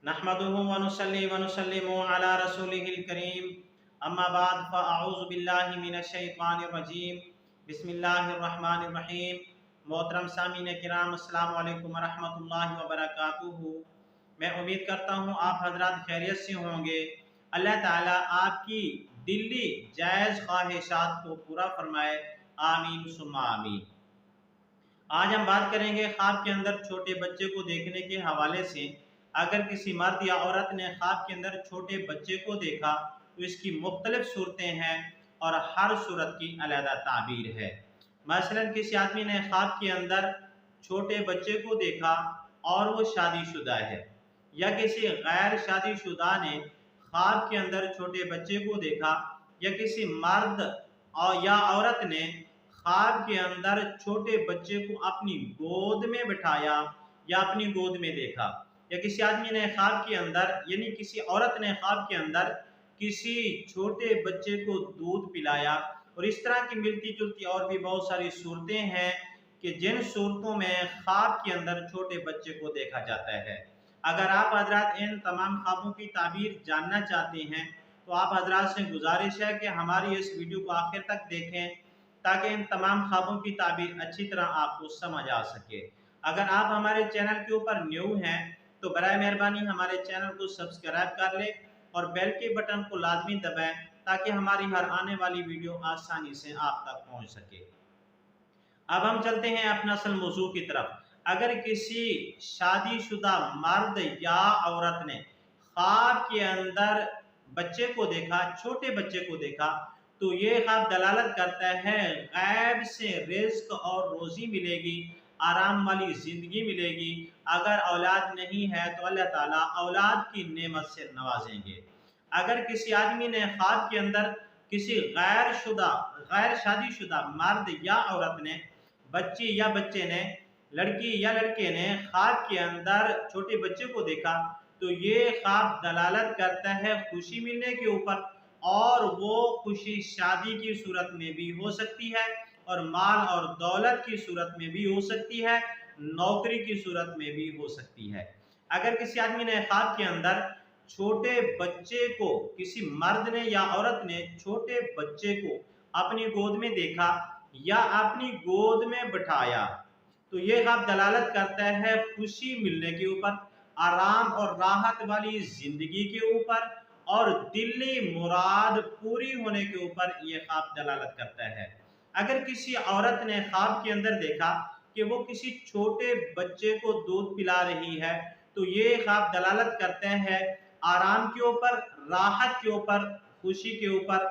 नहमदुहु व नुसल्ली व नुसल्लिमु अला रसूलिहिल करीम अम्मा बाद फ़अऊज़ु बिल्लाहि मिनश शैतानिर रजीम बिस्मिल्लाहिर रहमानिर रहीम। मोहतरम सामीन किराम, अस्सलामु अलैकुम व रहमतुल्लाहि व बरकातुहू। मैं उम्मीद करता हूँ आप हजरात खैरियत से होंगे। अल्लाह ताला आपकी दिली जायज़ ख्वाहिशात को पूरा फरमाए, आमीन सुम्मा आमीन। आज हम बात करेंगे ख्वाब के अंदर छोटे बच्चे को देखने के हवाले से। अगर किसी मर्द या औरत ने ख्वाब के अंदर छोटे बच्चे को देखा तो इसकी मुख्तलिफ सूरतें हैं और हर सूरत की अलग ताबीर है। मसलन किसी आदमी ने ख्वाब के अंदर छोटे बच्चे को देखा और वो शादीशुदा है, या किसी गैर शादीशुदा ने ख्वाब के अंदर छोटे बच्चे को देखा, या किसी मर्द और या औरत ने ख्वाब के अंदर छोटे बच्चे को अपनी गोद में बिठाया या अपनी गोद में देखा, या किसी आदमी ने ख्वाब के अंदर यानी किसी औरत ने ख्वाब के अंदर किसी छोटे बच्चे को दूध पिलाया। और इस तरह की मिलती जुलती और भी बहुत सारी सूरतें हैं कि जिन सूरतों में ख्वाब के अंदर छोटे बच्चे को देखा जाता है। अगर आप हजरात इन तमाम ख्वाबों की ताबीर जानना चाहते हैं तो आप हजरात से गुजारिश है कि हमारी इस वीडियो को आखिर तक देखें ताकि इन तमाम ख्वाबों की ताबीर अच्छी तरह आपको समझ आ सके। अगर आप हमारे चैनल के ऊपर न्यू हैं तो बराए मेहरबानी हमारे चैनल को सब्सक्राइब कर लें और बेल के बटन को लाजमी दबाएं ताकि हमारी हर आने वाली वीडियो आसानी से आप तक पहुंच सके। अब हम चलते हैं अपना असल मौजू की तरफ। अगर किसी शादीशुदा मर्द या औरत ने ख्वाब के अंदर बच्चे को देखा, छोटे बच्चे को देखा, तो ये ख्वाब दलालत करता है गैब से रिज़्क और रोज़ी मिलेगी, आराम वाली ज़िंदगी मिलेगी। अगर औलाद नहीं है तो अल्लाह ताला औलाद की नेमत से नवाजेंगे। अगर किसी आदमी ने ख्वाब के अंदर किसी गैर शादीशुदा मर्द या औरत ने, बच्ची या बच्चे ने, लड़की या लड़के ने ख्वाब के अंदर छोटे बच्चे को देखा, तो ये ख्वाब दलालत करता है खुशी मिलने के ऊपर, और वो खुशी शादी की सूरत में भी हो सकती है और माल और दौलत की सूरत में भी हो सकती है, नौकरी की सूरत में भी हो सकती है। अगर किसी आदमी ने ख्वाब के अंदर छोटे बच्चे को, किसी मर्द ने या औरत ने छोटे बच्चे को अपनी गोद में देखा या अपनी गोद में बिठाया, तो ये ख्वाब दलालत करता है खुशी मिलने के ऊपर, आराम और राहत वाली जिंदगी के ऊपर और दिली मुराद पूरी होने के ऊपर ये ख्वाब दलालत करता है। अगर किसी औरत ने ख्वाब के अंदर देखा कि वो किसी छोटे बच्चे को दूध पिला रही है, तो ये ख्वाब दलालत करते हैं आराम के ऊपर, राहत के ऊपर, खुशी के ऊपर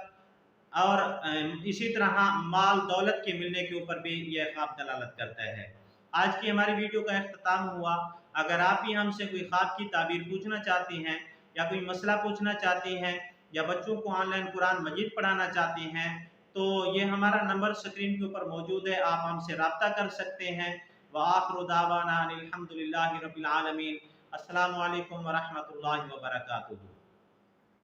और इसी तरह माल दौलत के मिलने के ऊपर भी यह ख्वाब दलालत करता है। आज की हमारी वीडियो का अख्ताम हुआ। अगर आप भी हमसे कोई ख्वाब की ताबीर पूछना चाहते हैं या कोई मसला पूछना चाहते हैं या बच्चों को ऑनलाइन कुरान मजीद पढ़ाना चाहते हैं तो ये हमारा नंबर स्क्रीन के ऊपर मौजूद है, आप हमसे रब्ता कर सकते हैं। व आखिरु दावाना अनिल हम्दुलिल्लाहि रब्बिल आलमीन। अस्सलामु अलैकुम व रहमतुल्लाहि व बरकातुहू।